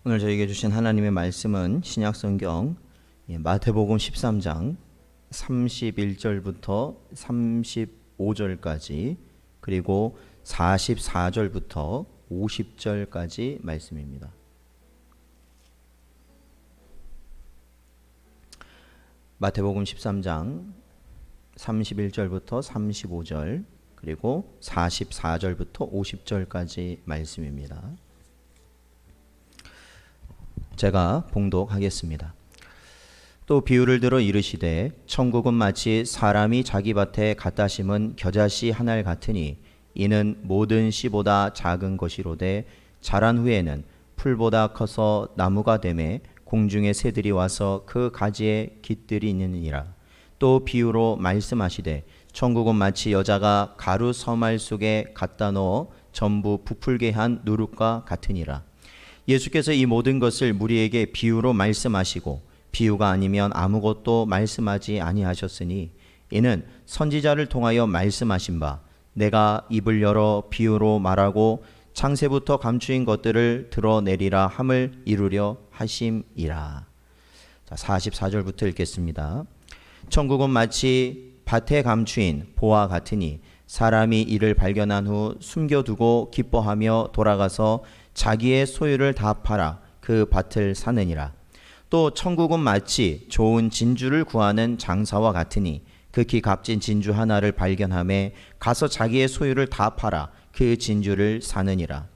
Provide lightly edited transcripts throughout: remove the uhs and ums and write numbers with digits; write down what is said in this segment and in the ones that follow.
오늘 저에게 주신 하나님의 말씀은 신약성경 마태복음 13장 31절부터 35절까지 그리고 44절부터 50절까지 말씀입니다. 마태복음 13장 31절부터 35절 그리고 44절부터 50절까지 말씀입니다. 제가 봉독하겠습니다. 또 비유를 들어 이르시되 천국은 마치 사람이 자기 밭에 갖다 심은 겨자씨 한 알 같으니 이는 모든 씨보다 작은 것이로되 자란 후에는 풀보다 커서 나무가 되매 공중의 새들이 와서 그 가지에 깃들이 있느니라. 또 비유로 말씀하시되 천국은 마치 여자가 가루 서말 속에 갖다 넣어 전부 부풀게 한 누룩과 같으니라. 예수께서 이 모든 것을 무리에게 비유로 말씀하시고 비유가 아니면 아무것도 말씀하지 아니하셨으니 이는 선지자를 통하여 말씀하신 바 내가 입을 열어 비유로 말하고 창세부터 감추인 것들을 드러내리라 함을 이루려 하심이라. 44절부터 읽겠습니다. 천국은 마치 밭에 감추인 보화 같으니 사람이 이를 발견한 후 숨겨두고 기뻐하며 돌아가서 자기의 소유를 다 팔아 그 밭을 사느니라. 또 천국은 마치 좋은 진주를 구하는 장사와 같으니 극히 값진 진주 하나를 발견하매 가서 자기의 소유를 다 팔아 그 진주를 사느니라.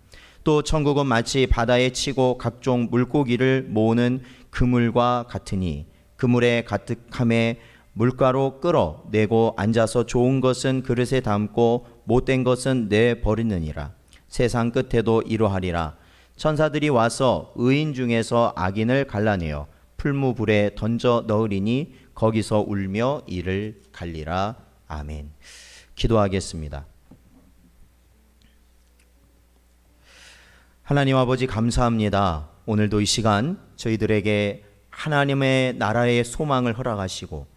또 천국은 마치 바다에 치고 각종 물고기를 모으는 그물과 같으니 그물에 가득함에 물가로 끌어내고 앉아서 좋은 것은 그릇에 담고 못된 것은 내버리느니라. 세상 끝에도 이러하리라. 천사들이 와서 의인 중에서 악인을 갈라내어 풀무불에 던져 넣으리니 거기서 울며 이를 갈리라. 아멘. 기도하겠습니다. 하나님 아버지 감사합니다. 오늘도 이 시간 저희들에게 하나님의 나라의 소망을 허락하시고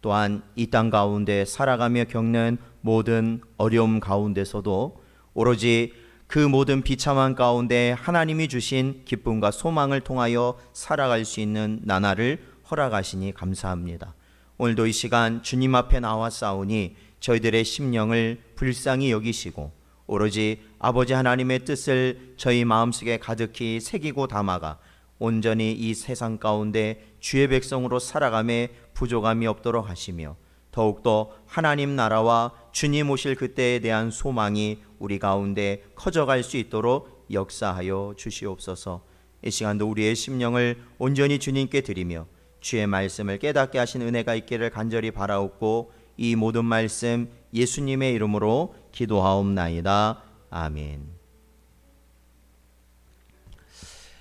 또한 이 땅 가운데 살아가며 겪는 모든 어려움 가운데서도 오로지 그 모든 비참한 가운데 하나님이 주신 기쁨과 소망을 통하여 살아갈 수 있는 나날을 허락하시니 감사합니다. 오늘도 이 시간 주님 앞에 나왔사오니 저희들의 심령을 불쌍히 여기시고 오로지 아버지 하나님의 뜻을 저희 마음속에 가득히 새기고 담아가 온전히 이 세상 가운데 주의 백성으로 살아감에 부족함이 없도록 하시며 더욱더 하나님 나라와 주님 오실 그때에 대한 소망이 우리 가운데 커져갈 수 있도록 역사하여 주시옵소서. 이 시간도 우리의 심령을 온전히 주님께 드리며 주의 말씀을 깨닫게 하신 은혜가 있기를 간절히 바라옵고 이 모든 말씀 예수님의 이름으로 기도하옵나이다. 아멘.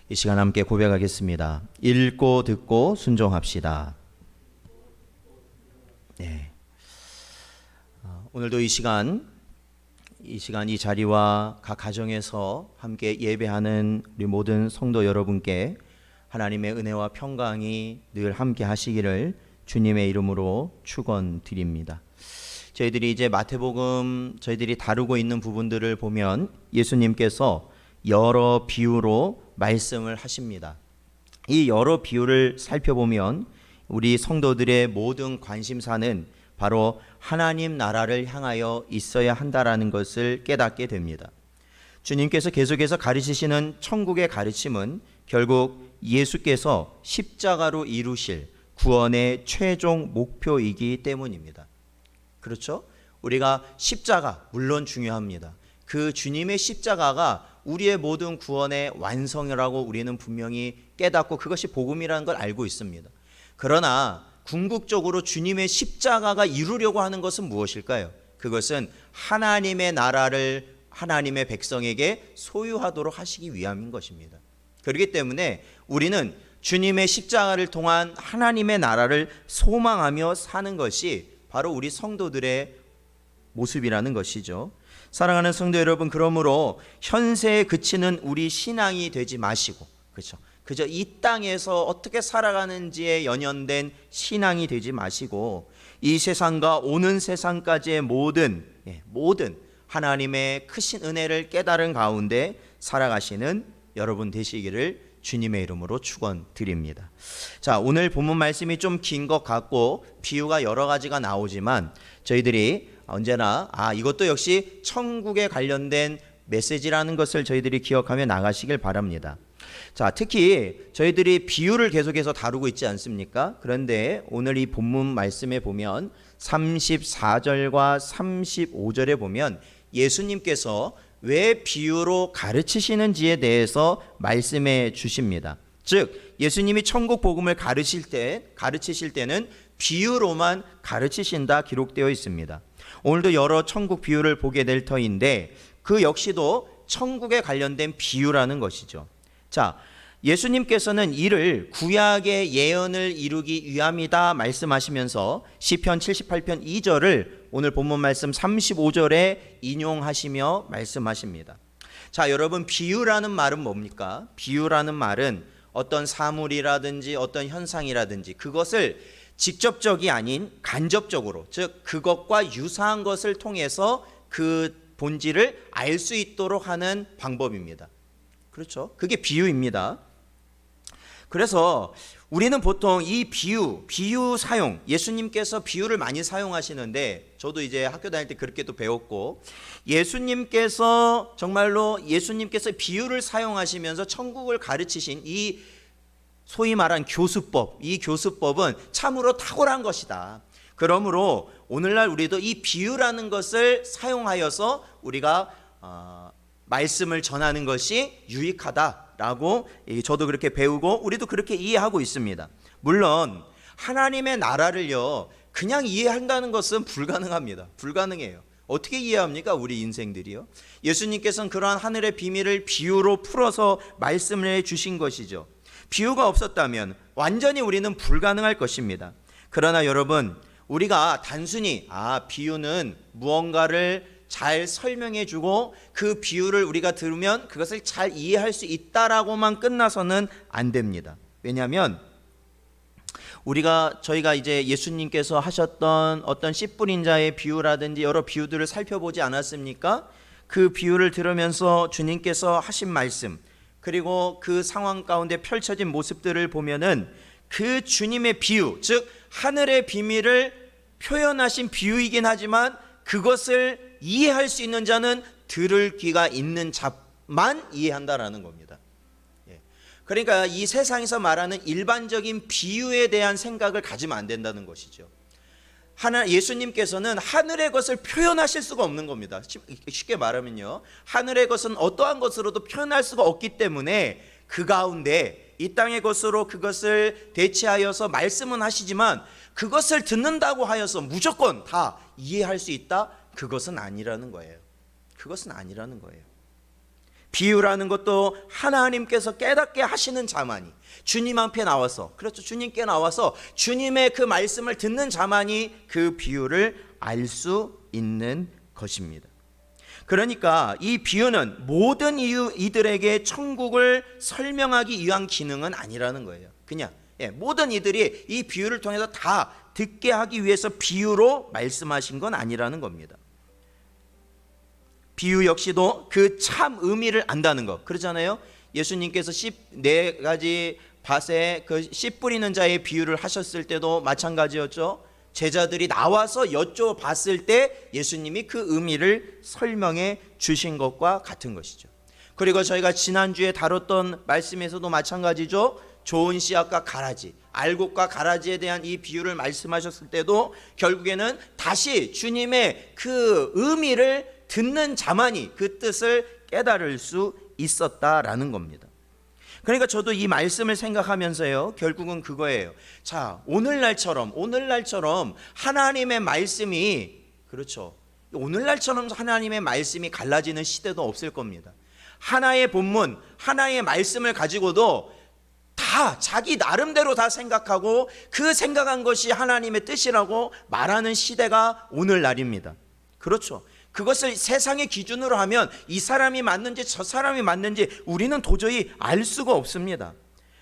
이 시간 함께 고백하겠습니다. 읽고 듣고 순종합시다. 네. 오늘도 이 시간 이 자리와 각 가정에서 함께 예배하는 우리 모든 성도 여러분께 하나님의 은혜와 평강이 늘 함께 하시기를 주님의 이름으로 축원드립니다. 저희들이 이제 마태복음 저희들이 다루고 있는 부분들을 보면 예수님께서 여러 비유로 말씀을 하십니다. 이 여러 비유를 살펴보면 우리 성도들의 모든 관심사는 바로 하나님 나라를 향하여 있어야 한다라는 것을 깨닫게 됩니다. 주님께서 계속해서 가르치시는 천국의 가르침은 결국 예수께서 십자가로 이루실 구원의 최종 목표이기 때문입니다. 그렇죠? 우리가 십자가 물론 중요합니다. 그 주님의 십자가가 우리의 모든 구원의 완성이라고 우리는 분명히 깨닫고 그것이 복음이라는 걸 알고 있습니다. 그러나 궁극적으로 주님의 십자가가 이루려고 하는 것은 무엇일까요? 그것은 하나님의 나라를 하나님의 백성에게 소유하도록 하시기 위함인 것입니다. 그렇기 때문에 우리는 주님의 십자가를 통한 하나님의 나라를 소망하며 사는 것이 바로 우리 성도들의 모습이라는 것이죠. 사랑하는 성도 여러분, 그러므로 현세에 그치는 우리 신앙이 되지 마시고, 그렇죠? 그저 이 땅에서 어떻게 살아가는지에 연연된 신앙이 되지 마시고 이 세상과 오는 세상까지의 모든 하나님의 크신 은혜를 깨달은 가운데 살아가시는 여러분 되시기를 주님의 이름으로 축원드립니다. 자, 오늘 본문 말씀이 좀 긴 것 같고 비유가 여러 가지가 나오지만 저희들이 언제나 이것도 역시 천국에 관련된 메시지라는 것을 저희들이 기억하며 나가시길 바랍니다. 자, 특히 저희들이 비유를 계속해서 다루고 있지 않습니까? 그런데 오늘 이 본문 말씀에 보면 34절과 35절에 보면 예수님께서 왜 비유로 가르치시는지에 대해서 말씀해 주십니다. 즉 예수님이 천국 복음을 가르치실 때는 비유로만 가르치신다 기록되어 있습니다. 오늘도 여러 천국 비유를 보게 될 터인데 그 역시도 천국에 관련된 비유라는 것이죠. 자, 예수님께서는 이를 구약의 예언을 이루기 위함이다 말씀하시면서 시편 78편 2절을 오늘 본문 말씀 35절에 인용하시며 말씀하십니다. 자, 여러분, 비유라는 말은 뭡니까? 비유라는 말은 어떤 사물이라든지 어떤 현상이라든지 그것을 직접적이 아닌 간접적으로, 즉 그것과 유사한 것을 통해서 그 본질을 알 수 있도록 하는 방법입니다. 그렇죠? 그게 비유입니다. 그래서 우리는 보통 이 비유 사용, 예수님께서 비유를 많이 사용하시는데 저도 이제 학교 다닐 때 그렇게 또 배웠고, 예수님께서 비유를 사용하시면서 천국을 가르치신 이 소위 말한 교수법, 이 교수법은 참으로 탁월한 것이다. 그러므로 오늘날 우리도 이 비유라는 것을 사용하여서 우리가 말씀을 전하는 것이 유익하다라고 저도 그렇게 배우고 우리도 그렇게 이해하고 있습니다. 물론 하나님의 나라를요 그냥 이해한다는 것은 불가능합니다. 불가능해요. 어떻게 이해합니까? 우리 인생들이요. 예수님께서는 그러한 하늘의 비밀을 비유로 풀어서 말씀을 해주신 것이죠. 비유가 없었다면 완전히 우리는 불가능할 것입니다. 그러나 여러분, 우리가 단순히 비유는 무언가를 잘 설명해 주고 그 비유를 우리가 들으면 그것을 잘 이해할 수 있다라고만 끝나서는 안 됩니다. 왜냐하면 저희가 이제 예수님께서 하셨던 어떤 씨 뿌린 자의 비유라든지 여러 비유들을 살펴보지 않았습니까? 그 비유를 들으면서 주님께서 하신 말씀, 그리고 그 상황 가운데 펼쳐진 모습들을 보면은 그 주님의 비유, 즉 하늘의 비밀을 표현하신 비유이긴 하지만 그것을 이해할 수 있는 자는 들을 귀가 있는 자만 이해한다라는 겁니다. 그러니까 이 세상에서 말하는 일반적인 비유에 대한 생각을 가지면 안 된다는 것이죠. 예수님께서는 하늘의 것을 표현하실 수가 없는 겁니다. 쉽게 말하면요, 하늘의 것은 어떠한 것으로도 표현할 수가 없기 때문에 그 가운데 이 땅의 것으로 그것을 대체하여서 말씀은 하시지만 그것을 듣는다고 하여서 무조건 다 이해할 수 있다? 그것은 아니라는 거예요. 그것은 아니라는 거예요. 비유라는 것도 하나님께서 깨닫게 하시는 자만이, 주님 앞에 나와서, 그렇죠, 주님께 나와서 주님의 그 말씀을 듣는 자만이 그 비유를 알 수 있는 것입니다. 그러니까 이 비유는 모든 이들에게 천국을 설명하기 위한 기능은 아니라는 거예요. 그냥 모든 이들이 이 비유를 통해서 다 듣게 하기 위해서 비유로 말씀하신 건 아니라는 겁니다. 비유 역시도 그 참 의미를 안다는 것. 그렇잖아요. 예수님께서 14가지 밭에 그 씨 뿌리는 자의 비유를 하셨을 때도 마찬가지였죠. 제자들이 나와서 여쭤봤을 때 예수님이 그 의미를 설명해 주신 것과 같은 것이죠. 그리고 저희가 지난주에 다뤘던 말씀에서도 마찬가지죠. 좋은 씨앗과 가라지, 알곡과 가라지에 대한 이 비유를 말씀하셨을 때도 결국에는 다시 주님의 그 의미를 듣는 자만이 그 뜻을 깨달을 수 있었다라는 겁니다. 그러니까 저도 이 말씀을 생각하면서요, 결국은 그거예요. 자, 오늘날처럼 하나님의 말씀이, 그렇죠, 오늘날처럼 하나님의 말씀이 갈라지는 시대도 없을 겁니다. 하나의 본문, 하나의 말씀을 가지고도 다 자기 나름대로 다 생각하고 그 생각한 것이 하나님의 뜻이라고 말하는 시대가 오늘날입니다. 그렇죠. 그것을 세상의 기준으로 하면 이 사람이 맞는지 저 사람이 맞는지 우리는 도저히 알 수가 없습니다.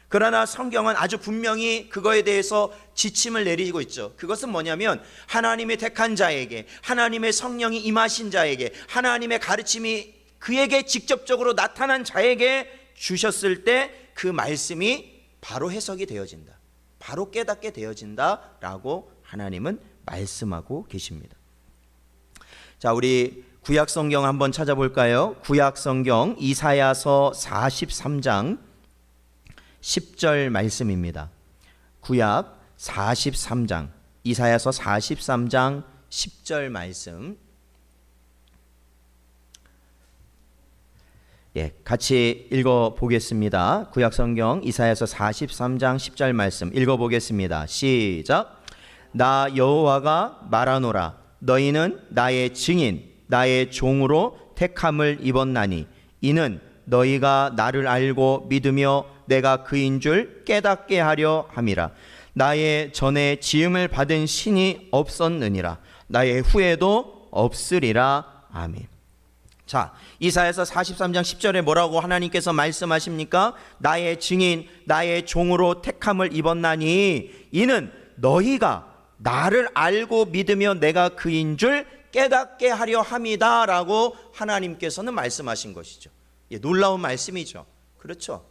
그러나 성경은 아주 분명히 그거에 대해서 지침을 내리고 있죠. 그것은 뭐냐면 하나님의 택한 자에게, 하나님의 성령이 임하신 자에게, 하나님의 가르침이 그에게 직접적으로 나타난 자에게 주셨을 때 그 말씀이 바로 해석이 되어진다, 바로 깨닫게 되어진다라고 하나님은 말씀하고 계십니다. 자, 우리 구약 성경 한번 찾아볼까요? 구약 성경 이사야서 43장 10절 말씀입니다. 구약 43장, 이사야서 43장 10절 말씀. 같이 읽어보겠습니다. 구약성경 이사야서 43장 10절 말씀 읽어보겠습니다. 시작. 나 여호와가 말하노라. 너희는 나의 증인, 나의 종으로 택함을 입었나니 이는 너희가 나를 알고 믿으며 내가 그인 줄 깨닫게 하려 함이라. 나의 전에 지음을 받은 신이 없었느니라. 나의 후에도 없으리라. 아멘. 자, 이사야서 43장 10절에 뭐라고 하나님께서 말씀하십니까? 나의 증인, 나의 종으로 택함을 입었나니 이는 너희가 나를 알고 믿으며 내가 그인 줄 깨닫게 하려 함이다 라고 하나님께서는 말씀하신 것이죠. 놀라운 말씀이죠. 그렇죠.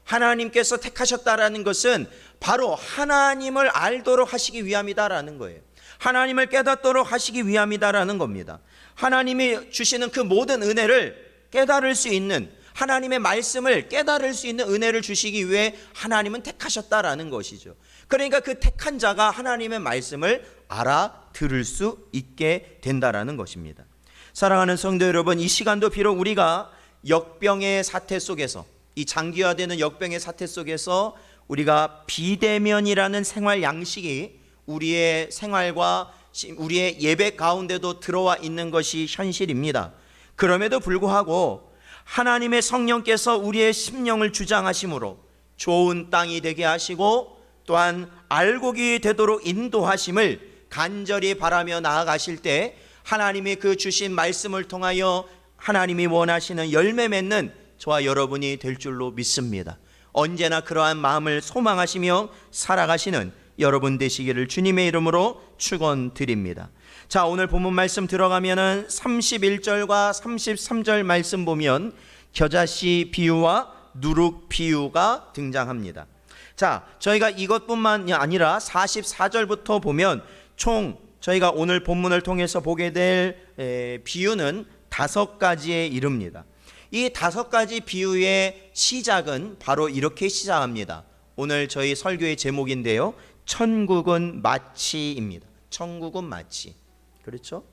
하나님께서 택하셨다라는 것은 바로 하나님을 알도록 하시기 위함이다라는 거예요. 하나님을 깨닫도록 하시기 위함이다라는 겁니다. 하나님이 주시는 그 모든 은혜를 깨달을 수 있는, 하나님의 말씀을 깨달을 수 있는 은혜를 주시기 위해 하나님은 택하셨다라는 것이죠. 그러니까 그 택한 자가 하나님의 말씀을 알아들을 수 있게 된다라는 것입니다. 사랑하는 성도 여러분, 이 시간도 비록 우리가 역병의 사태 속에서, 이 장기화되는 역병의 사태 속에서 우리가 비대면이라는 생활 양식이 우리의 생활과 우리의 예배 가운데도 들어와 있는 것이 현실입니다. 그럼에도 불구하고 하나님의 성령께서 우리의 심령을 주장하심으로 좋은 땅이 되게 하시고 또한 알곡이 되도록 인도하심을 간절히 바라며 나아가실 때 하나님이 그 주신 말씀을 통하여 하나님이 원하시는 열매 맺는 저와 여러분이 될 줄로 믿습니다. 언제나 그러한 마음을 소망하시며 살아가시는 여러분 되시기를 주님의 이름으로 축원드립니다. 자, 오늘 본문 말씀 들어가면은 31절과 33절 말씀 보면 겨자씨 비유와 누룩 비유가 등장합니다. 자, 저희가 이것뿐만이 아니라 44절부터 보면 총 저희가 오늘 본문을 통해서 보게 될 비유는 5가지에 이릅니다. 이 5가지 비유의 시작은 바로 이렇게 시작합니다. 오늘 저희 설교의 제목인데요, 천국은 마치입니다. 천국은 마치. 그렇죠?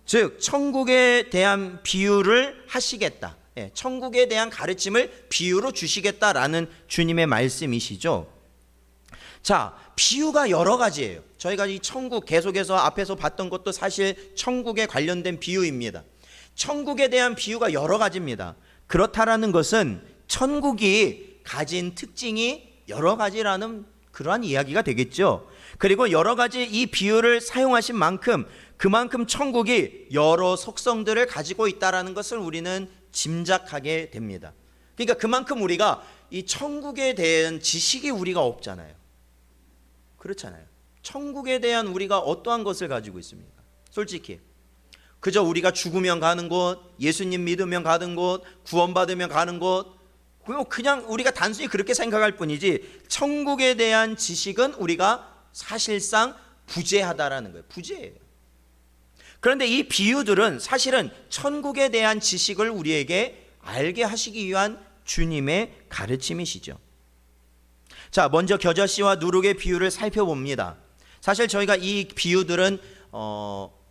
즉 천국에 대한 비유를 하시겠다, 천국에 대한 가르침을 비유로 주시겠다라는 주님의 말씀이시죠. 자, 비유가 여러 가지예요. 저희가 이 천국 계속해서 앞에서 봤던 것도 사실 천국에 관련된 비유입니다. 천국에 대한 비유가 여러 가지입니다. 그렇다라는 것은 천국이 가진 특징이 여러 가지라는 그러한 이야기가 되겠죠. 그리고 여러 가지 이 비유를 사용하신 만큼 그만큼 천국이 여러 속성들을 가지고 있다는 것을 우리는 짐작하게 됩니다. 그러니까 그만큼 우리가 이 천국에 대한 지식이 우리가 없잖아요. 그렇잖아요. 천국에 대한 우리가 어떠한 것을 가지고 있습니까? 솔직히 그저 우리가 죽으면 가는 곳, 예수님 믿으면 가는 곳, 구원받으면 가는 곳, 그냥 우리가 단순히 그렇게 생각할 뿐이지 천국에 대한 지식은 우리가 사실상 부재하다라는 거예요. 부재예요. 그런데 이 비유들은 사실은 천국에 대한 지식을 우리에게 알게 하시기 위한 주님의 가르침이시죠. 자, 먼저 겨자씨와 누룩의 비유를 살펴봅니다. 사실 저희가 이 비유들은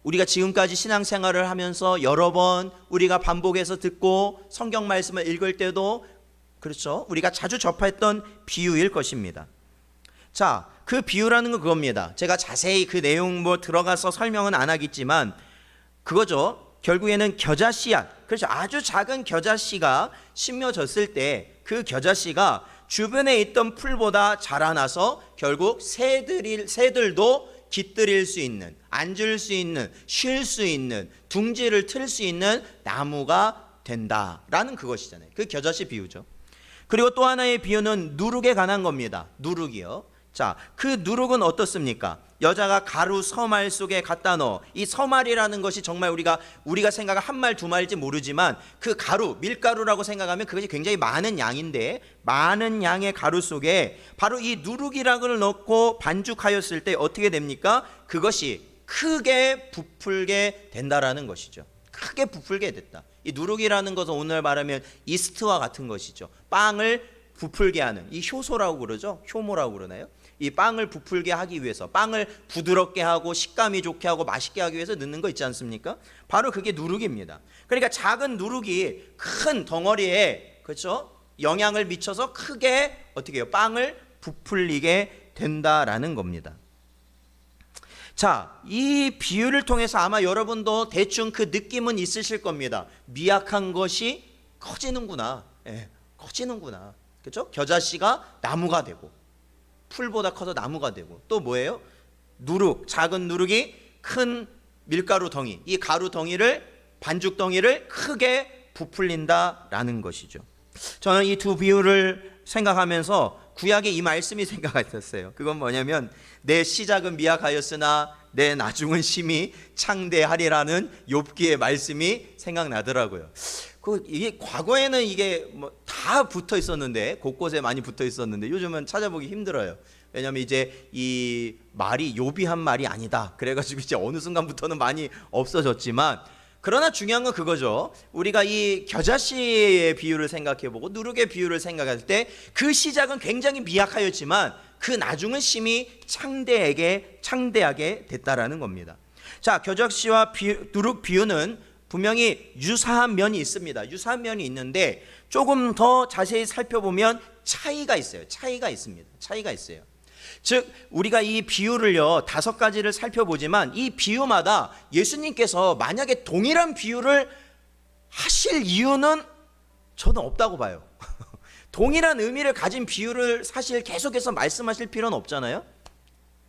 우리가 지금까지 신앙생활을 하면서 여러 번 우리가 반복해서 듣고 성경 말씀을 읽을 때도 그렇죠, 우리가 자주 접했던 비유일 것입니다. 자, 그 비유라는 건 그겁니다. 제가 자세히 그 내용 들어가서 설명은 안 하겠지만 그거죠. 결국에는 겨자씨앗, 그렇죠, 아주 작은 겨자씨가 심겨졌을 때 그 겨자씨가 주변에 있던 풀보다 자라나서 결국 새들도 깃들일 수 있는, 앉을 수 있는, 쉴 수 있는, 둥지를 틀 수 있는 나무가 된다라는 그것이잖아요. 그 겨자씨 비유죠. 그리고 또 하나의 비유는 누룩에 관한 겁니다. 누룩이요. 자, 그 누룩은 어떻습니까? 여자가 가루 서말 속에 갖다 넣어. 이 서말이라는 것이 정말 우리가 생각한 한 말 두 말일지 모르지만 그 가루, 밀가루라고 생각하면 그것이 굉장히 많은 양인데, 많은 양의 가루 속에 바로 이 누룩이라는 걸 넣고 반죽하였을 때 어떻게 됩니까? 그것이 크게 부풀게 된다라는 것이죠. 크게 부풀게 됐다. 이 누룩이라는 것은 오늘 말하면 이스트와 같은 것이죠. 빵을 부풀게 하는, 이 효소라고 그러죠. 효모라고 그러나요? 이 빵을 부풀게 하기 위해서, 빵을 부드럽게 하고 식감이 좋게 하고 맛있게 하기 위해서 넣는 거 있지 않습니까? 바로 그게 누룩입니다. 그러니까 작은 누룩이 큰 덩어리에, 그렇죠? 영향을 미쳐서 크게 어떻게 해요? 빵을 부풀리게 된다라는 겁니다. 자, 이 비유를 통해서 아마 여러분도 대충 그 느낌은 있으실 겁니다. 미약한 것이 커지는구나. 예, 커지는구나. 그렇죠? 겨자씨가 나무가 되고, 풀보다 커서 나무가 되고, 또 뭐예요? 누룩, 작은 누룩이 큰 밀가루 덩이, 이 가루 덩이를, 반죽 덩이를 크게 부풀린다라는 것이죠. 저는 이 두 비유를 생각하면서 구약의 이 말씀이 생각했었어요. 그건 뭐냐면, 내 시작은 미약하였으나 내 나중은 심히 창대하리라는 욥기의 말씀이 생각나더라고요. 이게 과거에는 이게 뭐 다 붙어 있었는데, 곳곳에 많이 붙어 있었는데 요즘은 찾아보기 힘들어요. 왜냐하면 이제 이 말이 욥이 한 말이 아니다. 그래가지고 이제 어느 순간부터는 많이 없어졌지만, 그러나 중요한 건 그거죠. 우리가 이 겨자씨의 비유를 생각해보고 누룩의 비유를 생각할 때 그 시작은 굉장히 미약하였지만 그 나중은 심히 창대하게 됐다라는 겁니다. 자, 겨자씨와 누룩 비유는 분명히 유사한 면이 있습니다. 유사한 면이 있는데 조금 더 자세히 살펴보면 차이가 있어요. 차이가 있습니다. 차이가 있어요. 즉 우리가 이 비유를요 5가지를 살펴보지만 이 비유마다 예수님께서 만약에 동일한 비유를 하실 이유는 저는 없다고 봐요. 동일한 의미를 가진 비유를 사실 계속해서 말씀하실 필요는 없잖아요.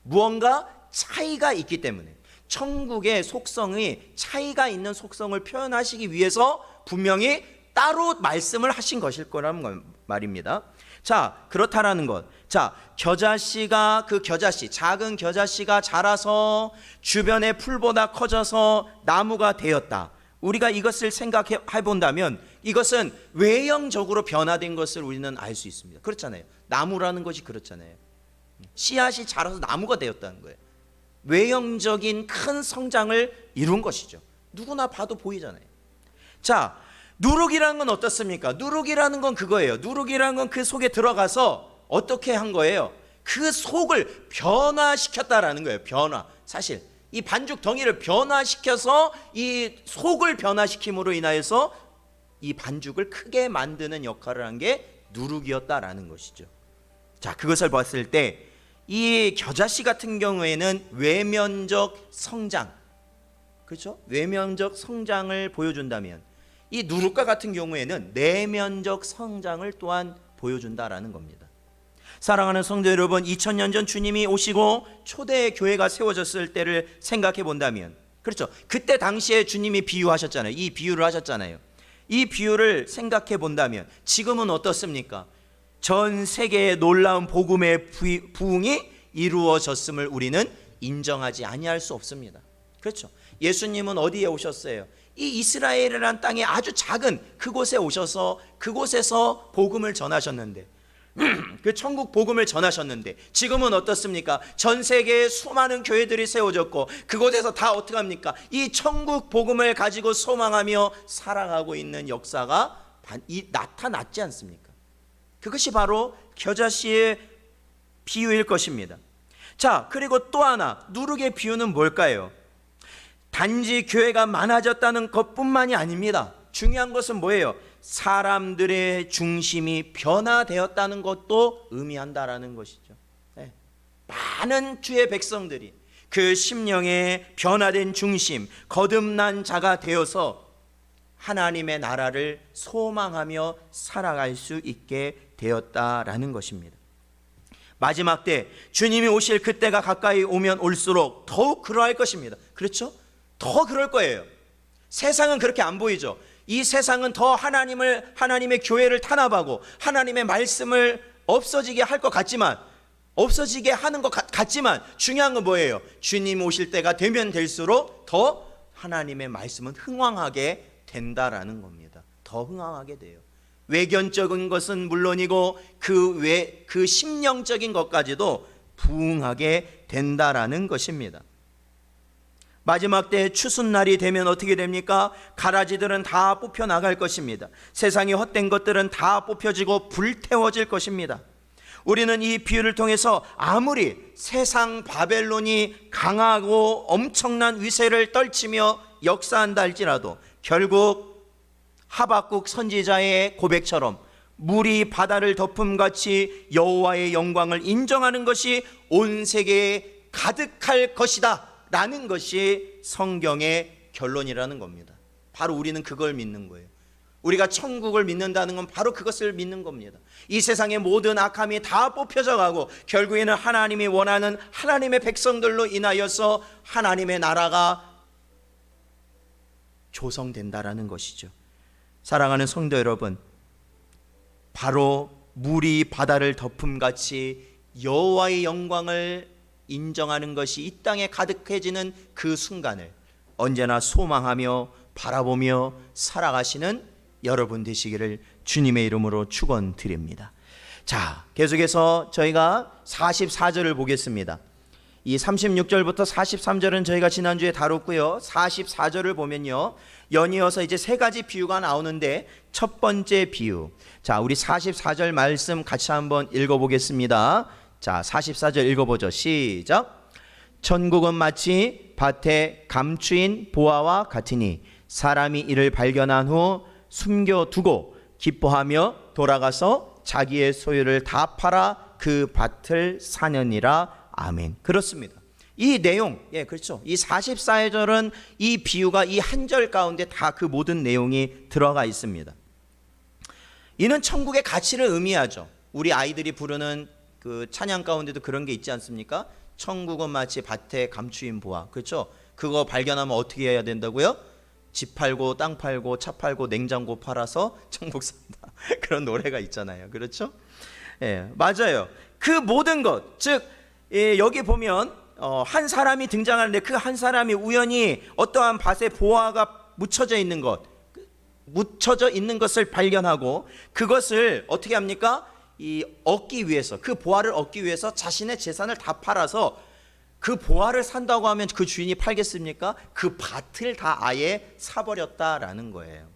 무언가 차이가 있기 때문에, 천국의 속성이 차이가 있는 속성을 표현하시기 위해서 분명히 따로 말씀을 하신 것일 거라는 말입니다. 자, 그렇다라는 것. 자, 겨자씨가, 그 겨자씨, 작은 겨자씨가 자라서 주변의 풀보다 커져서 나무가 되었다. 우리가 이것을 생각해 본다면 이것은 외형적으로 변화된 것을 우리는 알 수 있습니다. 그렇잖아요. 나무라는 것이 그렇잖아요. 씨앗이 자라서 나무가 되었다는 거예요. 외형적인 큰 성장을 이룬 것이죠. 누구나 봐도 보이잖아요. 자, 누룩이라는 건 어떻습니까? 누룩이라는 건 그거예요. 누룩이라는 건 그 속에 들어가서 어떻게 한 거예요? 그 속을 변화시켰다라는 거예요. 변화. 사실 이 반죽 덩이를 변화시켜서 이 속을 변화시킴으로 인하여서 이 반죽을 크게 만드는 역할을 한 게 누룩이었다라는 것이죠. 자, 그것을 봤을 때 이 겨자씨 같은 경우에는 외면적 성장, 그렇죠? 외면적 성장을 보여준다면 이 누룩과 같은 경우에는 내면적 성장을 또한 보여준다라는 겁니다. 사랑하는 성도 여러분, 2000년 전 주님이 오시고 초대 교회가 세워졌을 때를 생각해 본다면, 그렇죠? 그때 당시에 주님이 비유하셨잖아요. 이 비유를 하셨잖아요. 이 비유를 생각해 본다면 지금은 어떻습니까? 전 세계의 놀라운 복음의 부흥이 이루어졌음을 우리는 인정하지 아니할 수 없습니다. 그렇죠? 예수님은 어디에 오셨어요? 이 이스라엘이라는 땅에 아주 작은 그곳에 오셔서 그곳에서 복음을 전하셨는데, 그 천국 복음을 전하셨는데, 지금은 어떻습니까? 전 세계에 수많은 교회들이 세워졌고 그곳에서 다 어떻게 합니까? 이 천국 복음을 가지고 소망하며 살아가고 있는 역사가 나타났지 않습니까? 그것이 바로 겨자씨의 비유일 것입니다. 자, 그리고 또 하나, 누룩의 비유는 뭘까요? 단지 교회가 많아졌다는 것뿐만이 아닙니다. 중요한 것은 뭐예요? 사람들의 중심이 변화되었다는 것도 의미한다라는 것이죠. 네. 많은 주의 백성들이 그 심령의 변화된 중심, 거듭난 자가 되어서 하나님의 나라를 소망하며 살아갈 수 있게 되었다라는 것입니다. 마지막 때 주님이 오실 그때가 가까이 오면 올수록 더욱 그러할 것입니다. 그렇죠? 더 그럴 거예요. 세상은 그렇게 안 보이죠. 이 세상은 더 하나님의 교회를 탄압하고 하나님의 말씀을 없어지게 할 것 같지만 없어지게 하는 것 같지만 중요한 건 뭐예요? 주님 오실 때가 되면 될수록 더 하나님의 말씀은 흥왕하게 된다라는 겁니다. 더 흥왕하게 돼요. 외견적인 것은 물론이고 그 심령적인 것까지도 부흥하게 된다라는 것입니다. 마지막 때 추수날이 되면 어떻게 됩니까? 가라지들은 다 뽑혀 나갈 것입니다. 세상의 헛된 것들은 다 뽑혀지고 불태워질 것입니다. 우리는 이 비유를 통해서 아무리 세상 바벨론이 강하고 엄청난 위세를 떨치며 역사한다 할지라도 결국 하박국 선지자의 고백처럼 물이 바다를 덮음같이 여호와의 영광을 인정하는 것이 온 세계에 가득할 것이다 라는 것이 성경의 결론이라는 겁니다. 바로 우리는 그걸 믿는 거예요. 우리가 천국을 믿는다는 건 바로 그것을 믿는 겁니다. 이 세상의 모든 악함이 다 뽑혀져 가고 결국에는 하나님이 원하는 하나님의 백성들로 인하여서 하나님의 나라가 조성된다라는 것이죠. 사랑하는 성도 여러분, 바로 물이 바다를 덮음같이 여호와의 영광을 인정하는 것이 이 땅에 가득해지는 그 순간을 언제나 소망하며 바라보며 살아가시는 여러분 되시기를 주님의 이름으로 축원드립니다. 자, 계속해서 저희가 44절을 보겠습니다. 이 36절부터 43절은 저희가 지난주에 다뤘고요. 44절을 보면요, 연이어서 이제 세 가지 비유가 나오는데 첫 번째 비유, 자, 우리 44절 말씀 같이 한번 읽어보겠습니다. 자, 44절 읽어보죠. 시작. 천국은 마치 밭에 감추인 보화와 같으니 사람이 이를 발견한 후 숨겨두고 기뻐하며 돌아가서 자기의 소유를 다 팔아 그 밭을 사느니라. 아멘. 그렇습니다. 이 내용, 그렇죠. 이 44절은 이 비유가 이 한 절 가운데 다 그 모든 내용이 들어가 있습니다. 이는 천국의 가치를 의미하죠. 우리 아이들이 부르는 그 찬양 가운데도 그런 게 있지 않습니까? 천국은 마치 밭에 감추인 보화. 그렇죠. 그거 발견하면 어떻게 해야 된다고요? 집 팔고 땅 팔고 차 팔고 냉장고 팔아서 천국 산다. 그런 노래가 있잖아요. 그렇죠? 맞아요. 그 모든 것, 즉 여기 보면 한 사람이 등장하는데 그 한 사람이 우연히 어떠한 밭에 보화가 묻혀져 있는 것을 발견하고 그것을 어떻게 합니까? 얻기 위해서, 그 보화를 얻기 위해서 자신의 재산을 다 팔아서, 그 보화를 산다고 하면 그 주인이 팔겠습니까? 그 밭을 다 아예 사버렸다라는 거예요.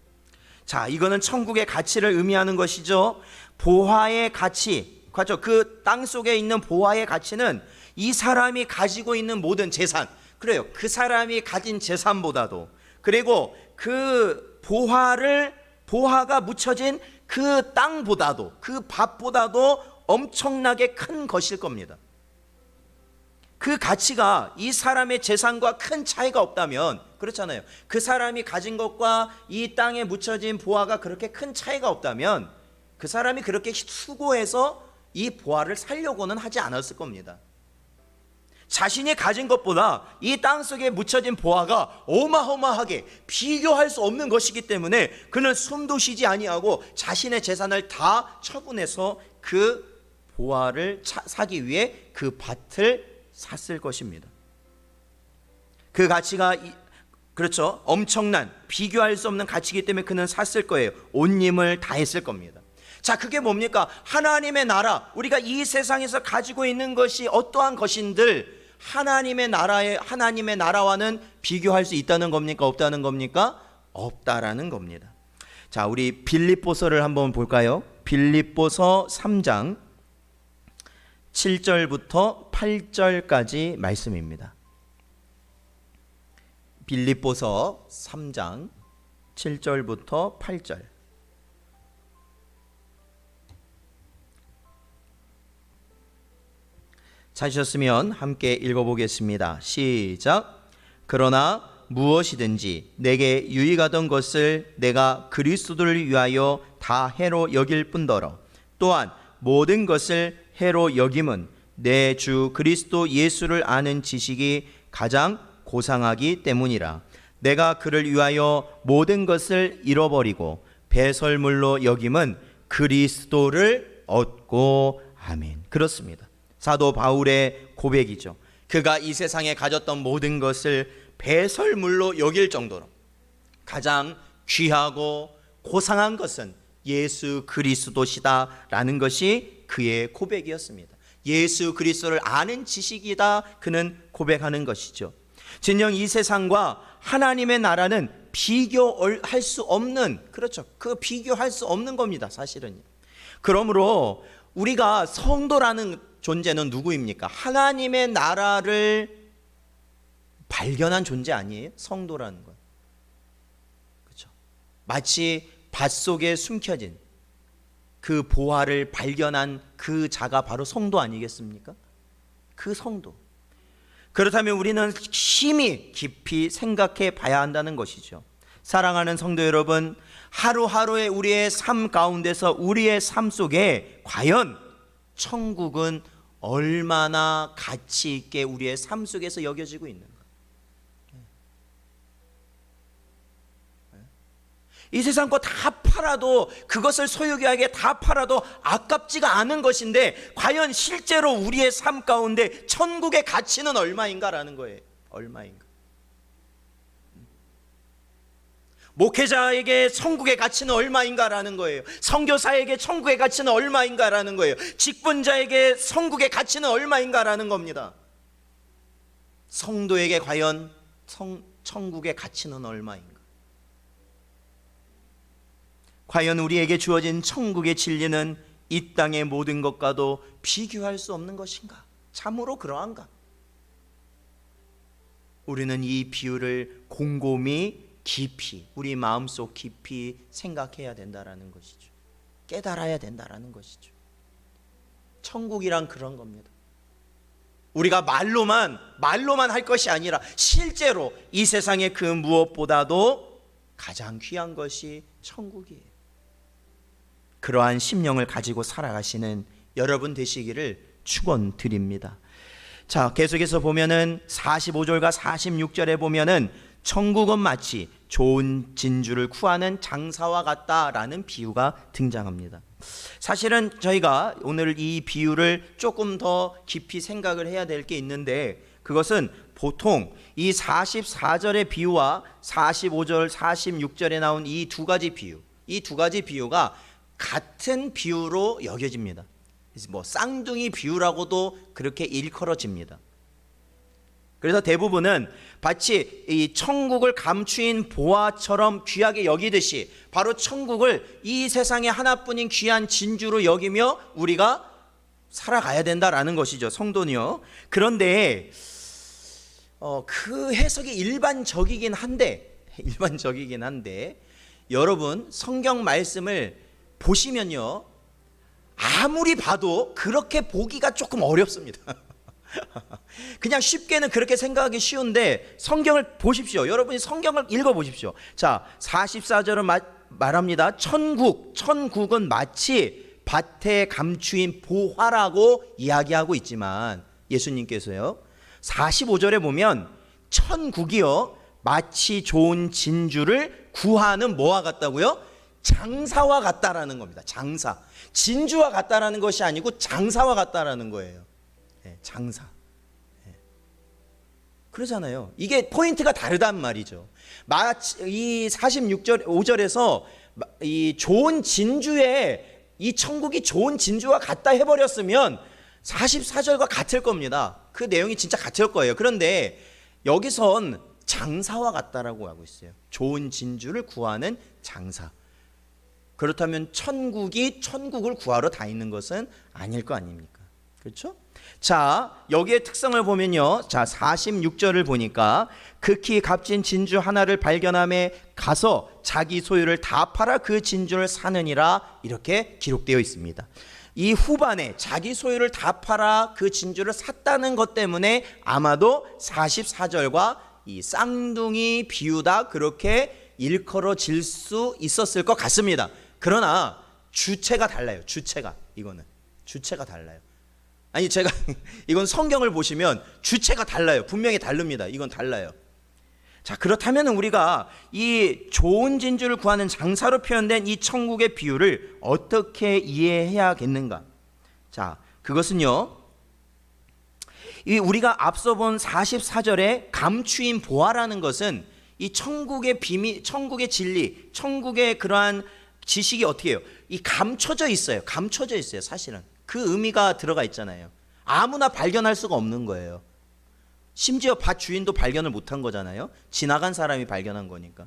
자, 이거는 천국의 가치를 의미하는 것이죠. 보화의 가치, 그렇죠? 그 땅 속에 있는 보화의 가치는 이 사람이 가지고 있는 모든 재산, 그래요. 그 사람이 가진 재산보다도, 그리고 그 보화가 묻혀진 그 땅보다도, 그 밭보다도 엄청나게 큰 것일 겁니다. 그 가치가 이 사람의 재산과 큰 차이가 없다면, 그렇잖아요. 그 사람이 가진 것과 이 땅에 묻혀진 보화가 그렇게 큰 차이가 없다면 그 사람이 그렇게 수고해서 이 보화를 살려고는 하지 않았을 겁니다. 자신이 가진 것보다 이 땅속에 묻혀진 보화가 어마어마하게 비교할 수 없는 것이기 때문에 그는 숨도 쉬지 아니하고 자신의 재산을 다 처분해서 그 보화를 사기 위해 그 밭을 샀을 것입니다. 그 가치가, 그렇죠, 엄청난, 비교할 수 없는 가치이기 때문에 그는 샀을 거예요. 온 힘을 다했을 겁니다. 자, 그게 뭡니까? 하나님의 나라, 우리가 이 세상에서 가지고 있는 것이 어떠한 것인들 하나님의 나라와는 비교할 수 있다는 겁니까? 없다는 겁니까? 없다라는 겁니다. 자, 우리 빌립보서를 한번 볼까요? 빌립보서 3장 7절부터 8절까지 말씀입니다. 빌립보서 3장 7절부터 8절. 찾으셨으면 함께 읽어보겠습니다. 시작. 그러나 무엇이든지 내게 유익하던 것을 내가 그리스도를 위하여 다 해로 여길 뿐더러 또한 모든 것을 해로 여김은 내 주 그리스도 예수를 아는 지식이 가장 고상하기 때문이라. 내가 그를 위하여 모든 것을 잃어버리고 배설물로 여김은 그리스도를 얻고. 아멘. 그렇습니다. 사도 바울의 고백이죠. 그가 이 세상에 가졌던 모든 것을 배설물로 여길 정도로 가장 귀하고 고상한 것은 예수 그리스도시다라는 것이 그의 고백이었습니다. 예수 그리스도를 아는 지식이다 그는 고백하는 것이죠. 진정 이 세상과 하나님의 나라는 비교할 수 없는, 그렇죠, 그 비교할 수 없는 겁니다, 사실은. 그러므로 우리가 성도라는 존재는 누구입니까? 하나님의 나라를 발견한 존재 아니에요? 성도라는 건. 그렇죠. 마치 밭속에 숨겨진 그 보화를 발견한 그 자가 바로 성도 아니겠습니까? 그 성도. 그렇다면 우리는 심히 깊이 생각해 봐야 한다는 것이죠. 사랑하는 성도 여러분, 하루하루의 우리의 삶 가운데서 우리의 삶 속에 과연 천국은 얼마나 가치 있게 우리의 삶 속에서 여겨지고 있는가? 이 세상 거 다 팔아도, 그것을 소유하게 다 팔아도 아깝지가 않은 것인데 과연 실제로 우리의 삶 가운데 천국의 가치는 얼마인가라는 거예요. 얼마인가? 목회자에게 천국의 가치는 얼마인가라는 거예요. 선교사에게 천국의 가치는 얼마인가라는 거예요. 직분자에게 천국의 가치는 얼마인가라는 겁니다. 성도에게 과연 천국의 가치는 얼마인가? 과연 우리에게 주어진 천국의 진리는 이 땅의 모든 것과도 비교할 수 없는 것인가? 참으로 그러한가? 우리는 이 비유를 곰곰이 깊이, 우리 마음속 깊이 생각해야 된다라는 것이죠. 깨달아야 된다라는 것이죠. 천국이란 그런 겁니다. 우리가 말로만 할 것이 아니라 실제로 이 세상의 그 무엇보다도 가장 귀한 것이 천국이에요. 그러한 심령을 가지고 살아가시는 여러분 되시기를 축원드립니다. 자, 계속해서 보면은 45절과 46절에 보면은 천국은 마치 좋은 진주를 구하는 장사와 같다라는 비유가 등장합니다. 사실은 저희가 오늘 이 비유를 조금 더 깊이 생각을 해야 될 게 있는데, 그것은 보통 이 44절의 비유와 45절, 46절에 나온 이 두 가지 비유가 같은 비유로 여겨집니다. 뭐 쌍둥이 비유라고도 그렇게 일컬어집니다. 그래서 대부분은 마치 이 천국을 감추인 보화처럼 귀하게 여기듯이 바로 천국을 이 세상에 하나뿐인 귀한 진주로 여기며 우리가 살아가야 된다라는 것이죠, 성도는요. 그런데 그 해석이 일반적이긴 한데 여러분 성경 말씀을 보시면요, 아무리 봐도 그렇게 보기가 조금 어렵습니다. 그냥 쉽게는 그렇게 생각하기 쉬운데 성경을 보십시오. 여러분이 성경을 읽어보십시오. 자, 44절은 말합니다. 천국은 마치 밭에 감추인 보화라고 이야기하고 있지만, 예수님께서요 45절에 보면 천국이요 마치 좋은 진주를 구하는 뭐와 같다고요? 장사와 같다라는 겁니다. 장사. 진주와 같다라는 것이 아니고 장사와 같다라는 거예요. 장사. 그러잖아요. 이게 포인트가 다르단 말이죠. 이 46절 5절에서 이 좋은 진주에 이 천국이 좋은 진주와 같다 해버렸으면 44절과 같을 겁니다. 그 내용이 진짜 같을 거예요. 그런데 여기선 장사와 같다라고 하고 있어요. 좋은 진주를 구하는 장사. 그렇다면 천국을 구하러 다니는 것은 아닐 거 아닙니까? 그렇죠? 자, 여기에 특성을 보면요, 자 46절을 보니까 극히 값진 진주 하나를 발견함에 가서 자기 소유를 다 팔아 그 진주를 사느니라, 이렇게 기록되어 있습니다. 이 후반에 자기 소유를 다 팔아 그 진주를 샀다는 것 때문에 아마도 44절과 이 쌍둥이 비유다 그렇게 일컬어질 수 있었을 것 같습니다. 그러나 주체가 달라요. 이거는 주체가 달라요. 아니, 제가 이건 성경을 보시면 주체가 달라요. 분명히 다릅니다. 이건 달라요. 자, 그렇다면 우리가 이 좋은 진주를 구하는 장사로 표현된 이 천국의 비유를 어떻게 이해해야겠는가? 자, 그것은요, 이 우리가 앞서 본 44절의 감추인 보화라는 것은 이 천국의 비밀, 천국의 진리, 천국의 그러한 지식이 어떻게 해요? 이 감춰져 있어요. 감춰져 있어요. 사실은 그 의미가 들어가 있잖아요. 아무나 발견할 수가 없는 거예요. 심지어 밭 주인도 발견을 못한 거잖아요. 지나간 사람이 발견한 거니까.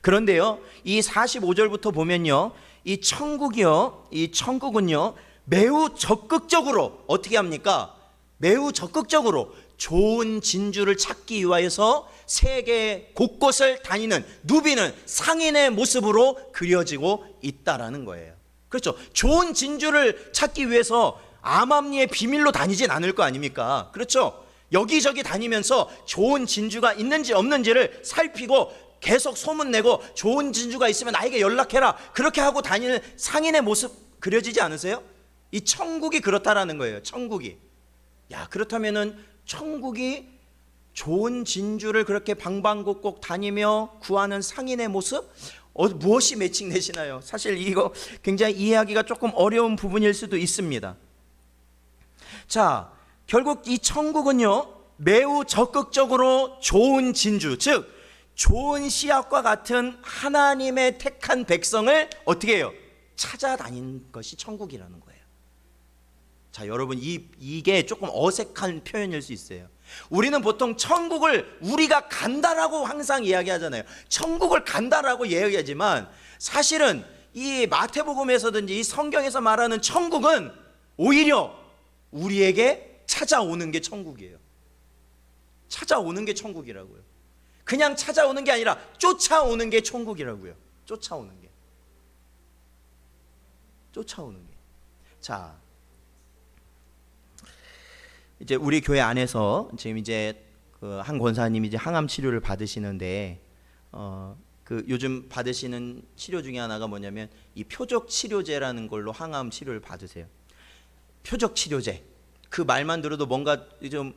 그런데요, 이 45절부터 보면요, 이 천국이요, 이 천국은요 매우 적극적으로 어떻게 합니까? 매우 적극적으로 좋은 진주를 찾기 위하여서 세계 곳곳을 다니는 누비는 상인의 모습으로 그려지고 있다라는 거예요. 그렇죠. 좋은 진주를 찾기 위해서 암암리의 비밀로 다니진 않을 거 아닙니까? 그렇죠. 여기저기 다니면서 좋은 진주가 있는지 없는지를 살피고 계속 소문내고 좋은 진주가 있으면 나에게 연락해라, 그렇게 하고 다니는 상인의 모습 그려지지 않으세요? 이 천국이 그렇다라는 거예요. 천국이. 야, 그렇다면은 천국이 좋은 진주를 그렇게 방방곡곡 다니며 구하는 상인의 모습, 무엇이 매칭되시나요? 사실 이거 굉장히 이해하기가 조금 어려운 부분일 수도 있습니다. 자, 결국 이 천국은요 매우 적극적으로 좋은 진주, 즉 좋은 씨앗과 같은 하나님의 택한 백성을 어떻게 해요? 찾아다니는 것이 천국이라는 거예요. 자, 여러분, 이게 조금 어색한 표현일 수 있어요. 우리는 보통 천국을 우리가 간다라고 항상 이야기하잖아요. 천국을 간다라고 이야기하지만 사실은 이 마태복음에서든지 이 성경에서 말하는 천국은 오히려 우리에게 찾아오는 게 천국이에요. 찾아오는 게 천국이라고요. 그냥 찾아오는 게 아니라 쫓아오는 게 천국이라고요. 쫓아오는 게. 쫓아오는 게. 자, 이제 우리 교회 안에서 지금 이제 그 한 권사님이 이제 항암 치료를 받으시는데 그 요즘 받으시는 치료 중에 하나가 뭐냐면 이 표적 치료제라는 걸로 항암 치료를 받으세요. 표적 치료제. 그 말만 들어도 뭔가 좀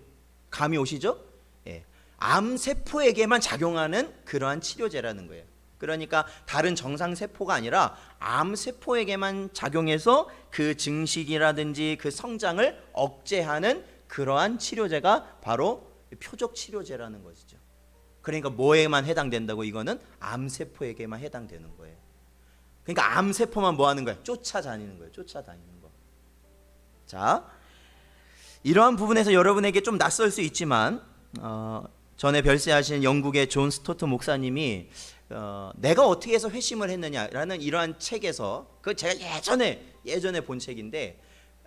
감이 오시죠? 예. 암 세포에게만 작용하는 그러한 치료제라는 거예요. 그러니까 다른 정상 세포가 아니라 암 세포에게만 작용해서 그 증식이라든지 그 성장을 억제하는 그러한 치료제가 바로 표적 치료제라는 것이죠. 그러니까 뭐에만 해당된다고? 이거는 암 세포에게만 해당되는 거예요. 그러니까 암 세포만 뭐 하는 거예요? 쫓아다니는 거예요. 쫓아다니는 거. 자, 이러한 부분에서 여러분에게 좀 낯설 수 있지만 전에 별세하신 영국의 존 스토트 목사님이 내가 어떻게 해서 회심을 했느냐라는 이러한 책에서, 그 제가 예전에 본 책인데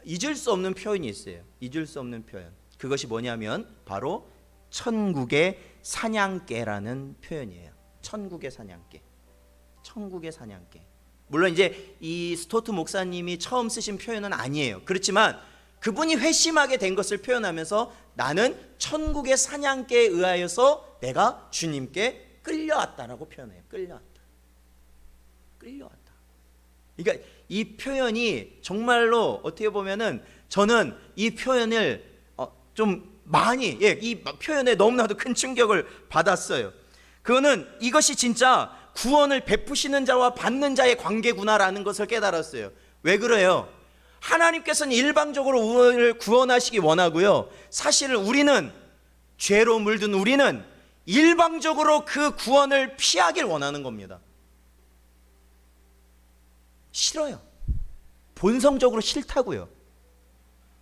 잊을 수 없는 표현이 있어요. 잊을 수 없는 표현. 그것이 뭐냐면 바로 천국의 사냥개라는 표현이에요. 천국의 사냥개. 천국의 사냥개. 물론 이제 이 스토트 목사님이 처음 쓰신 표현은 아니에요. 그렇지만 그분이 회심하게 된 것을 표현하면서 나는 천국의 사냥개에 의하여서 내가 주님께 끌려왔다라고 표현해요. 끌려왔다. 끌려왔다. 그러니까 이 표현이 정말로 어떻게 보면은 저는 이 표현을 좀 많이, 이 표현에 너무나도 큰 충격을 받았어요. 그거는 이것이 진짜 구원을 베푸시는 자와 받는 자의 관계구나라는 것을 깨달았어요. 왜 그래요? 하나님께서는 일방적으로 우리를 구원하시기 원하고요, 사실 우리는, 죄로 물든 우리는 일방적으로 그 구원을 피하길 원하는 겁니다. 싫어요. 본성적으로 싫다고요.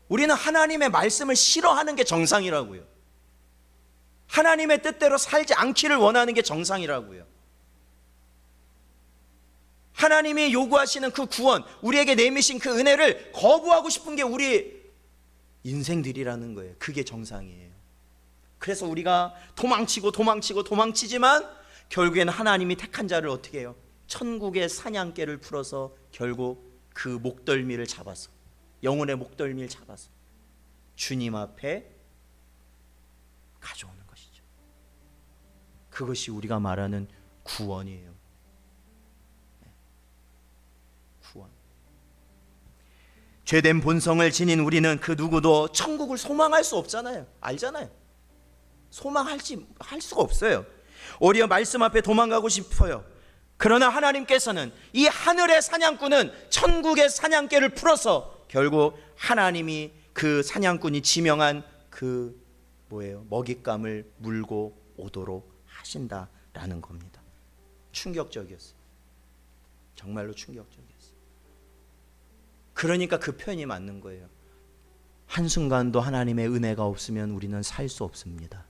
우리는 하나님의 말씀을 싫어하는 게 정상이라고요. 하나님의 뜻대로 살지 않기를 원하는 게 정상이라고요. 하나님이 요구하시는 그 구원, 우리에게 내미신 그 은혜를 거부하고 싶은 게 우리 인생들이라는 거예요. 그게 정상이에요. 그래서 우리가 도망치지만 결국에는 하나님이 택한 자를 어떻게 해요? 천국의 사냥개를 풀어서 결국 그 목덜미를 잡아서, 영혼의 목덜미를 잡아서 주님 앞에 가져오는 것이죠. 그것이 우리가 말하는 구원이에요. 구원. 죄된 본성을 지닌 우리는 그 누구도 천국을 소망할 수 없잖아요. 알잖아요. 할 수가 없어요. 오히려 말씀 앞에 도망가고 싶어요. 그러나 하나님께서는 이 하늘의 사냥꾼은 천국의 사냥개를 풀어서 결국 하나님이 그 사냥꾼이 지명한 그 뭐예요? 먹잇감을 물고 오도록 하신다라는 겁니다. 충격적이었어요. 정말로 충격적이었어요. 그러니까 그 표현이 맞는 거예요. 한순간도 하나님의 은혜가 없으면 우리는 살 수 없습니다.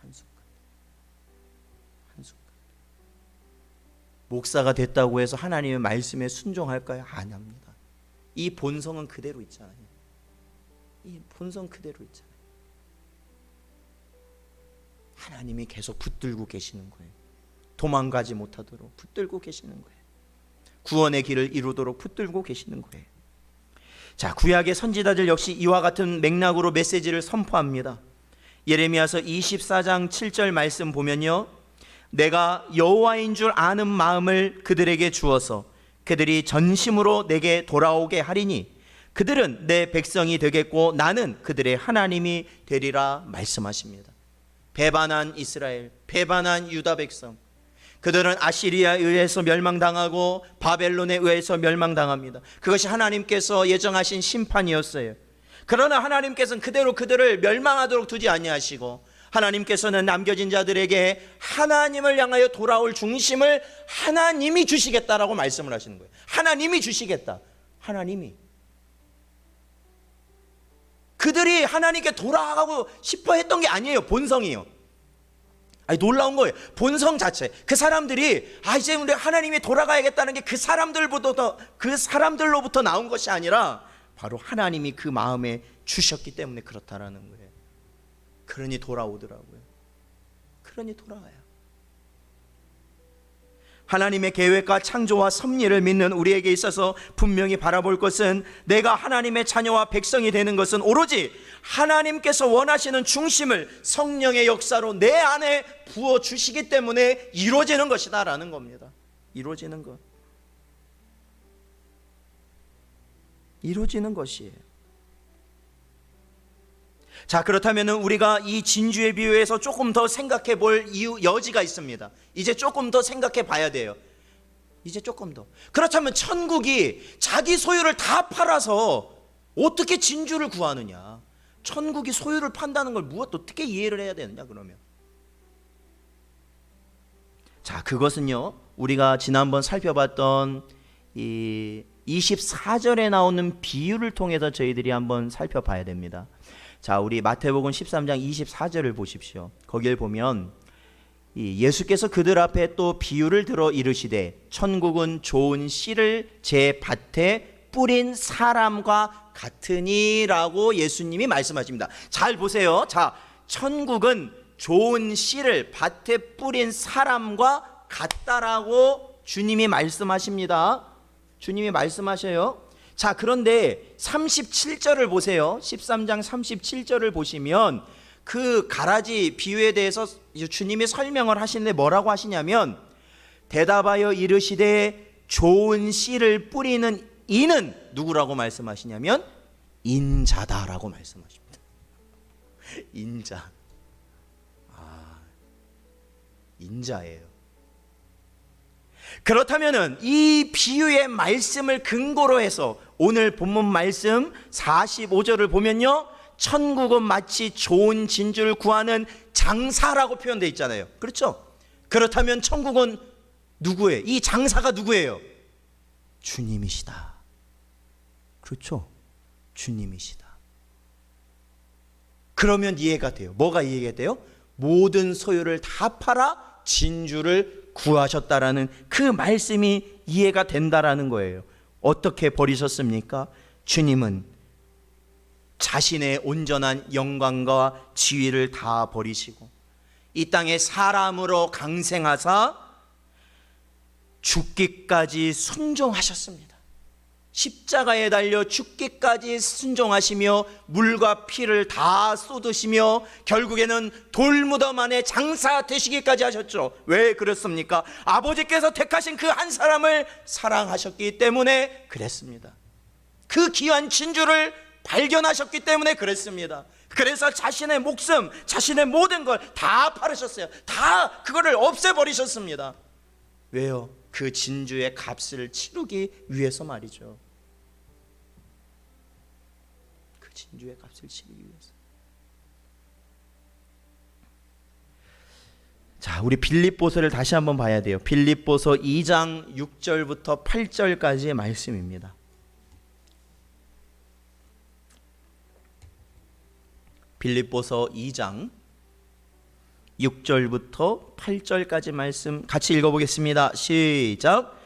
한순간. 목사가 됐다고 해서 하나님의 말씀에 순종할까요? 안 합니다. 이 본성은 그대로 있잖아요. 이 본성 그대로 있잖아요. 하나님이 계속 붙들고 계시는 거예요. 도망가지 못하도록 붙들고 계시는 거예요. 구원의 길을 이루도록 붙들고 계시는 거예요. 자, 구약의 선지자들 역시 이와 같은 맥락으로 메시지를 선포합니다. 예레미야서 24장 7절 말씀 보면요, 내가 여호와인 줄 아는 마음을 그들에게 주어서 그들이 전심으로 내게 돌아오게 하리니 그들은 내 백성이 되겠고 나는 그들의 하나님이 되리라 말씀하십니다. 배반한 이스라엘, 배반한 유다 백성, 그들은 아시리아에 의해서 멸망당하고 바벨론에 의해서 멸망당합니다. 그것이 하나님께서 예정하신 심판이었어요. 그러나 하나님께서는 그대로 그들을 멸망하도록 두지 아니하시고 하나님께서는 남겨진 자들에게 하나님을 향하여 돌아올 중심을 하나님이 주시겠다라고 말씀을 하시는 거예요. 하나님이 주시겠다. 하나님이. 그들이 하나님께 돌아가고 싶어 했던 게 아니에요. 본성이요. 아니, 놀라운 거예요. 본성 자체. 그 사람들이 이제 우리 하나님이 돌아가야겠다는 게 그 사람들로부터 나온 것이 아니라 바로 하나님이 그 마음에 주셨기 때문에 그렇다라는 거예요. 그러니 돌아오더라고요. 그러니 돌아와요. 하나님의 계획과 창조와 섭리를 믿는 우리에게 있어서 분명히 바라볼 것은 내가 하나님의 자녀와 백성이 되는 것은 오로지 하나님께서 원하시는 중심을 성령의 역사로 내 안에 부어주시기 때문에 이루어지는 것이다 라는 겁니다. 이루어지는 것. 이루어지는 것이에요. 자, 그렇다면 우리가 이 진주의 비유에서 조금 더 생각해 볼 여지가 있습니다. 이제 조금 더 생각해 봐야 돼요. 이제 조금 더. 그렇다면 천국이 자기 소유를 다 팔아서 어떻게 진주를 구하느냐? 천국이 소유를 판다는 걸 어떻게 이해를 해야 되느냐 그러면? 자, 그것은요, 우리가 지난번 살펴봤던 이 24절에 나오는 비유를 통해서 저희들이 한번 살펴봐야 됩니다. 자, 우리 마태복음 13장 24절을 보십시오. 거기를 보면 예수께서 그들 앞에 또 비유를 들어 이르시되 천국은 좋은 씨를 제 밭에 뿌린 사람과 같으니라고 예수님이 말씀하십니다. 잘 보세요. 자, 천국은 좋은 씨를 밭에 뿌린 사람과 같다라고 주님이 말씀하십니다. 주님이 말씀하셔요. 자, 그런데 37절을 보세요. 13장 37절을 보시면 그 가라지 비유에 대해서 주님이 설명을 하시는데 뭐라고 하시냐면 대답하여 이르시되 좋은 씨를 뿌리는 이는 누구라고 말씀하시냐면 인자다라고 말씀하십니다. 인자. 인자예요. 그렇다면은 이 비유의 말씀을 근거로 해서 오늘 본문 말씀 45절을 보면요, 천국은 마치 좋은 진주를 구하는 장사라고 표현되어 있잖아요. 그렇죠? 그렇다면 천국은 누구예요? 이 장사가 누구예요? 주님이시다. 그렇죠? 주님이시다. 그러면 이해가 돼요. 뭐가 이해가 돼요? 모든 소유를 다 팔아 진주를 구하셨다라는 그 말씀이 이해가 된다라는 거예요. 어떻게 버리셨습니까? 주님은 자신의 온전한 영광과 지위를 다 버리시고 이 땅에 사람으로 강생하사 죽기까지 순종하셨습니다. 십자가에 달려 죽기까지 순종하시며 물과 피를 다 쏟으시며 결국에는 돌무덤 안에 장사 되시기까지 하셨죠. 왜 그렇습니까? 아버지께서 택하신 그 한 사람을 사랑하셨기 때문에 그랬습니다. 그 귀한 진주를 발견하셨기 때문에 그랬습니다. 그래서 자신의 목숨, 자신의 모든 걸 다 팔으셨어요. 다 그거를 없애버리셨습니다. 왜요? 그 진주의 값을 치르기 위해서 말이죠. 그 진주의 값을 치르기 위해서. 자, 우리 빌립보서를 다시 한번 봐야 돼요. 빌립보서 2장 6절부터 8절까지의 말씀입니다. 빌립보서 2장 6절부터 8절까지 말씀 같이 읽어보겠습니다. 시작.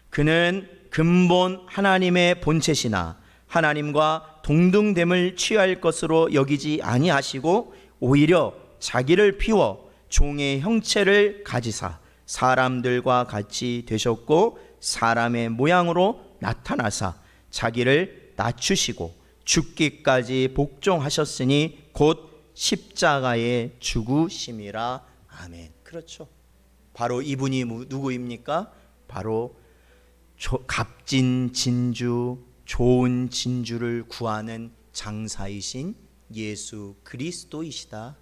그는 근본 하나님의 본체시나 하나님과 동등됨을 취할 것으로 여기지 아니하시고 오히려 자기를 비워 종의 형체를 가지사 사람들과 같이 되셨고 사람의 모양으로 나타나사 자기를 낮추시고 죽기까지 복종하셨으니 곧 십자가에 죽으심이라. 아멘. 그렇죠. 바로 이분이 누구입니까? 바로 값진 진주, 좋은 진주를 구하는 장사이신 예수 그리스도이시다.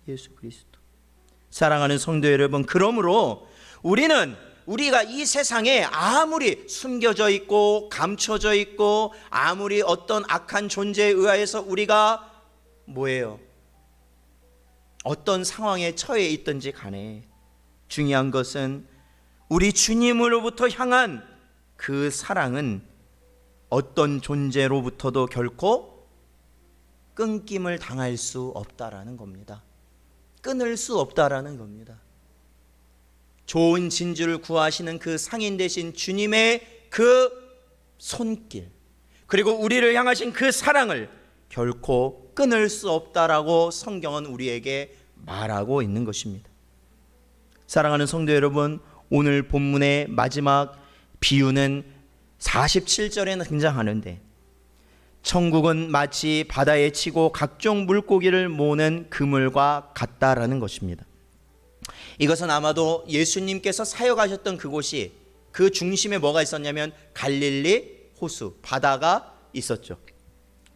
예수 그리스도. 사랑하는 성도 여러분, 그러므로 우리가 이 세상에 아무리 숨겨져 있고 감춰져 있고 아무리 어떤 악한 존재에 의하여서 우리가 뭐예요? 어떤 상황에 처해 있든지 간에 중요한 것은 우리 주님으로부터 향한 그 사랑은 어떤 존재로부터도 결코 끊김을 당할 수 없다라는 겁니다. 끊을 수 없다라는 겁니다. 좋은 진주를 구하시는 그 상인 되신 주님의 그 손길, 그리고 우리를 향하신 그 사랑을 결코 끊을 수 없다라고 성경은 우리에게 말하고 있는 것입니다. 사랑하는 성도 여러분, 오늘 본문의 마지막 비유는 47절에 등장하는데, 천국은 마치 바다에 치고 각종 물고기를 모으는 그물과 같다라는 것입니다. 이것은 아마도 예수님께서 사역하셨던 그곳이, 그 중심에 뭐가 있었냐면 갈릴리 호수, 바다가 있었죠.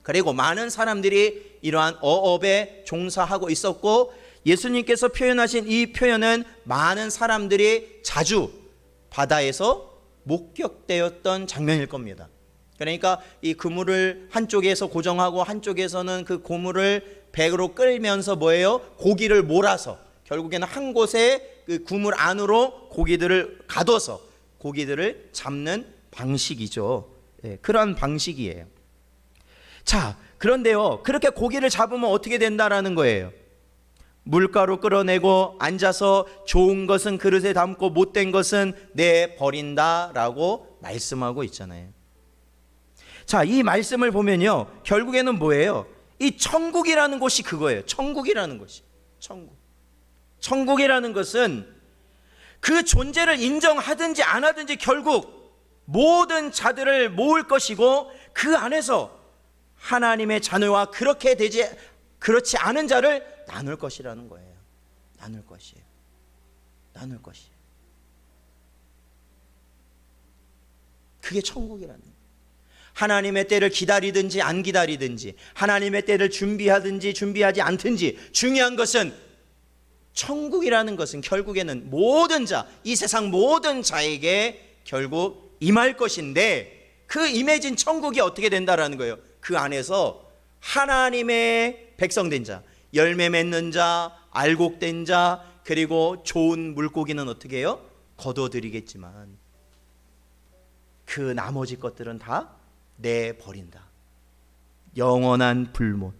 그리고 많은 사람들이 이러한 어업에 종사하고 있었고, 예수님께서 표현하신 이 표현은 많은 사람들이 자주 바다에서 목격되었던 장면일 겁니다. 그러니까 이 그물을 한쪽에서 고정하고 한쪽에서는 그 고물을 배로 끌면서 뭐예요? 고기를 몰아서 결국에는 한 곳에 그 그물 안으로 고기들을 가둬서 고기들을 잡는 방식이죠. 그런 방식이에요. 자, 그런데요, 그렇게 고기를 잡으면 어떻게 된다라는 거예요? 물가로 끌어내고 앉아서 좋은 것은 그릇에 담고 못된 것은 내버린다라고 말씀하고 있잖아요. 자, 이 말씀을 보면요, 결국에는 뭐예요? 이 천국이라는 곳이 그거예요. 천국이라는 것이. 천국이라는 것은 그 존재를 인정하든지 안 하든지 결국 모든 자들을 모을 것이고, 그 안에서 하나님의 자녀와 그렇지 않은 자를 나눌 것이라는 거예요. 나눌 것이에요. 그게 천국이라는 거예요. 하나님의 때를 기다리든지 안 기다리든지, 하나님의 때를 준비하든지 준비하지 않든지, 중요한 것은 천국이라는 것은 결국에는 모든 자, 이 세상 모든 자에게 결국 임할 것인데, 그 임해진 천국이 어떻게 된다라는 거예요? 그 안에서 하나님의 백성된 자, 열매 맺는 자, 알곡된 자, 그리고 좋은 물고기는 어떻게 해요? 거둬들이겠지만 그 나머지 것들은 다 내버린다. 영원한 불못.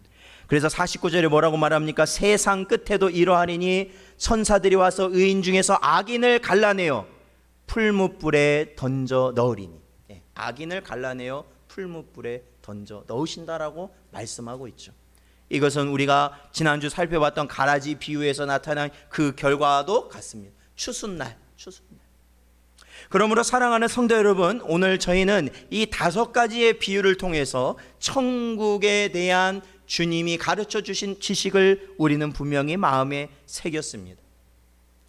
그래서 49절에 뭐라고 말합니까? 세상 끝에도 이러하리니 천사들이 와서 의인 중에서 악인을 갈라내어 풀무불에 던져 넣으리니. 악인을 갈라내어 풀무불에 던져 넣으신다라고 말씀하고 있죠. 이것은 우리가 지난주 살펴봤던 가라지 비유에서 나타난 그 결과도 같습니다. 추순날. 그러므로 사랑하는 성도 여러분, 오늘 저희는 이 5가지의 비유를 통해서 천국에 대한 주님이 가르쳐 주신 지식을 우리는 분명히 마음에 새겼습니다.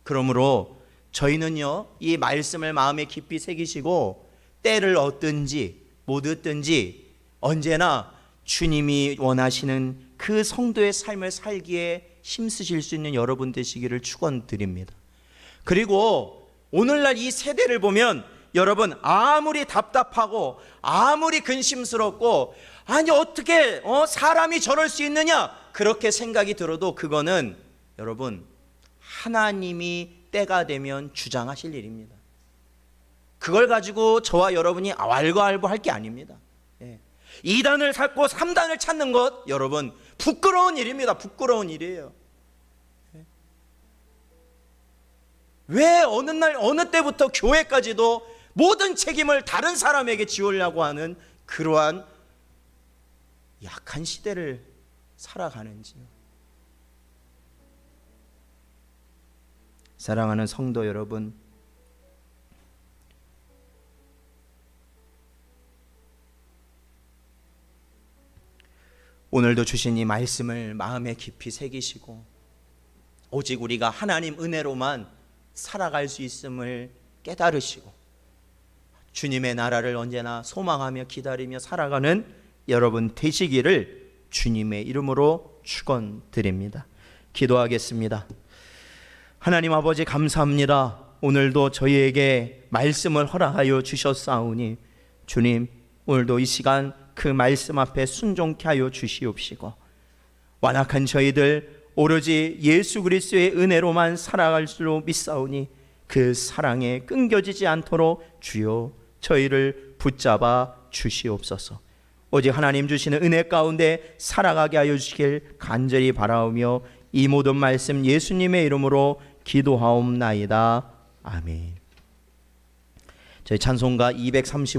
그러므로 저희는요, 이 말씀을 마음에 깊이 새기시고 때를 얻든지 못 얻든지 언제나 주님이 원하시는 그 성도의 삶을 살기에 힘쓰실 수 있는 여러분 되시기를 축원드립니다. 그리고 오늘날 이 세대를 보면 여러분, 아무리 답답하고 아무리 근심스럽고, 아니 어떻게 사람이 저럴 수 있느냐, 그렇게 생각이 들어도 그거는 여러분, 하나님이 때가 되면 주장하실 일입니다. 그걸 가지고 저와 여러분이 왈가왈부할 게 아닙니다. 2단을 찾고 3단을 찾는 것, 여러분, 부끄러운 일입니다. 부끄러운 일이에요. 왜 어느 날 어느 때부터 교회까지도 모든 책임을 다른 사람에게 지우려고 하는 그러한 약한 시대를 살아가는지요. 사랑하는 성도 여러분, 오늘도 주신 이 말씀을 마음에 깊이 새기시고 오직 우리가 하나님 은혜로만 살아갈 수 있음을 깨달으시고 주님의 나라를 언제나 소망하며 기다리며 살아가는 여러분 되시기를 주님의 이름으로 축원드립니다. 기도하겠습니다. 하나님 아버지, 감사합니다. 오늘도 저희에게 말씀을 허락하여 주셨사오니 주님, 오늘도 이 시간 그 말씀 앞에 순종케 하여 주시옵시고 완악한 저희들 오로지 예수 그리스도의 은혜로만 살아갈 줄로 믿사오니 그 사랑에 끊겨지지 않도록 주여 저희를 붙잡아 주시옵소서. 오직 하나님 주시는 은혜 가운데 살아가게 하여 주시길 간절히 바라오며 이 모든 말씀 예수님의 이름으로 기도하옵나이다. 아멘. 저희 찬송가 235